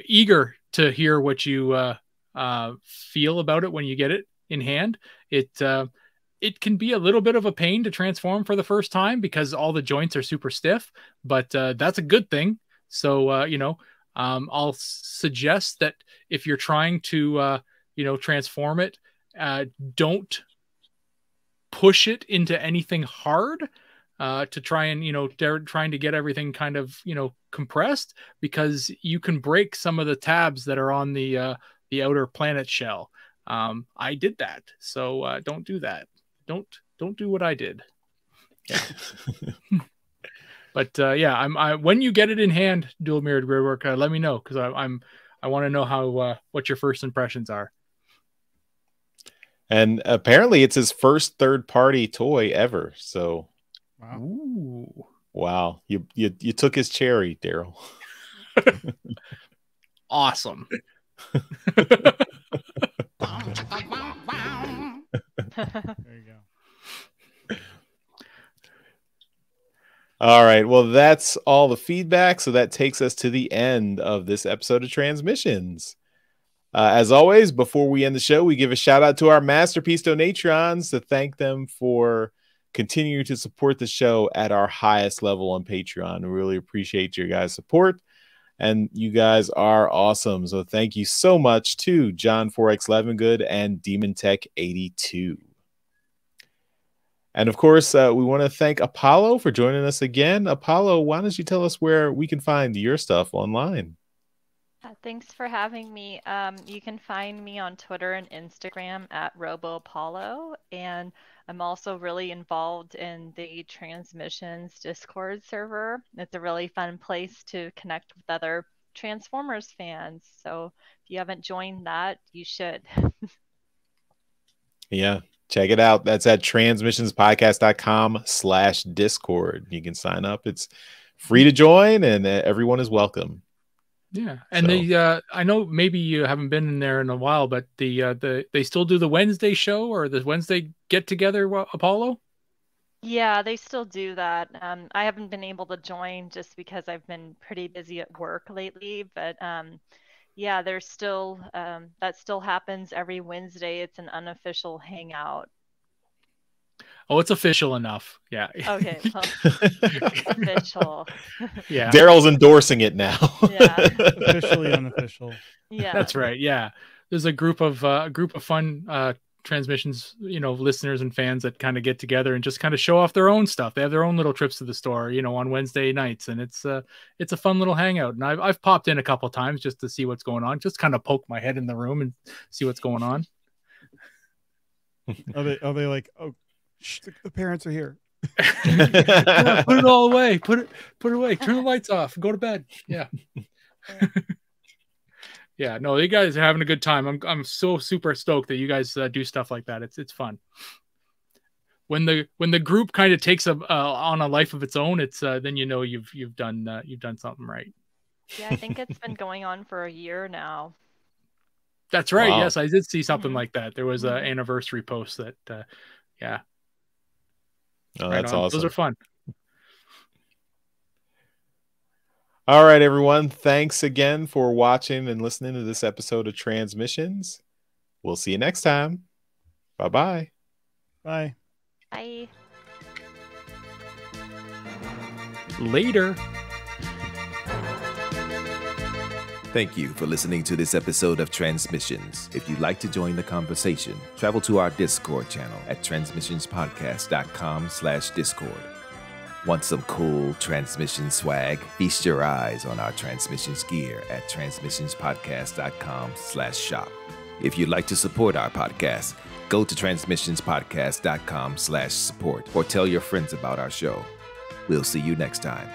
S4: eager to hear what you feel about it when you get it in hand. It can be a little bit of a pain to transform for the first time because all the joints are super stiff, but that's a good thing. So I'll suggest that if you're trying to transform it, don't push it into anything hard to try and trying to get everything kind of compressed, because you can break some of the tabs that are on the outer planet shell. I did that, so don't do that. Don't do what I did. Yeah. But I when you get it in hand, Dual Mirrored Gridwork, let me know, because I want to know how what your first impressions are.
S2: And apparently it's his first third-party toy ever. So
S3: wow.
S4: Ooh.
S2: Wow. You took his cherry, Daryl.
S4: Awesome.
S3: There you go.
S2: All right. Well, that's all the feedback. So that takes us to the end of this episode of Transmissions. As always, before we end the show, we give a shout out to our Masterpiece Donatrons to thank them for continuing to support the show at our highest level on Patreon. We really appreciate your guys' support. And you guys are awesome. So thank you so much to John 4X Levengood and Demon Tech 82. And of course, we want to thank Apollo for joining us again. Apollo, why don't you tell us where we can find your stuff online?
S1: Thanks for having me. You can find me on Twitter and Instagram at RoboApollo, and I'm also really involved in the Transmissions Discord server. It's a really fun place to connect with other Transformers fans. So if you haven't joined that, you should.
S2: Yeah, check it out. That's at transmissionspodcast.com/Discord. You can sign up. It's free to join, and everyone is welcome.
S4: Yeah, and
S2: So-
S4: I know maybe you haven't been in there in a while, but they still do the Wednesday show or the Wednesday get together, Apollo?
S1: Yeah, they still do that. I haven't been able to join just because I've been pretty busy at work lately, but yeah, there's still that still happens every Wednesday. It's an unofficial hangout.
S4: Oh, it's official enough. Yeah.
S1: Okay, well, official.
S4: Yeah.
S2: Daryl's endorsing it now.
S1: Yeah.
S3: Officially unofficial.
S1: Yeah.
S4: That's right. Yeah. There's a group of fun transmissions, listeners and fans that kind of get together and just kind of show off their own stuff. They have their own little trips to the store, on Wednesday nights, and it's a fun little hangout. And I've popped in a couple times just to see what's going on, just kind of poke my head in the room and see what's going on.
S3: Are they like, oh, shh, the parents are here?
S4: Put it all away. Put it away. Turn the lights off. Go to bed. Yeah. Yeah. No, you guys are having a good time. I'm so super stoked that you guys do stuff like that. It's fun. When the group kind of takes on a life of its own, it's then you've done something right.
S1: Yeah, I think it's been going on for a year now.
S4: That's right.
S2: Wow.
S4: Yes, I did see something
S1: Mhm.
S4: like that. There was an anniversary post that, yeah.
S2: Oh,
S4: Right
S2: that's
S4: on.
S2: awesome.
S4: Those are fun.
S2: All right, everyone. Thanks again for watching and listening to this episode of Transmissions. We'll see you next time. Bye-bye.
S3: Bye.
S1: Bye.
S4: Later.
S5: Thank you for listening to this episode of Transmissions. If you'd like to join the conversation, travel to our Discord channel at transmissionspodcast.com/Discord. Want some cool transmission swag? Feast your eyes on our transmissions gear at transmissionspodcast.com/shop. If you'd like to support our podcast, go to transmissionspodcast.com/support or tell your friends about our show. We'll see you next time.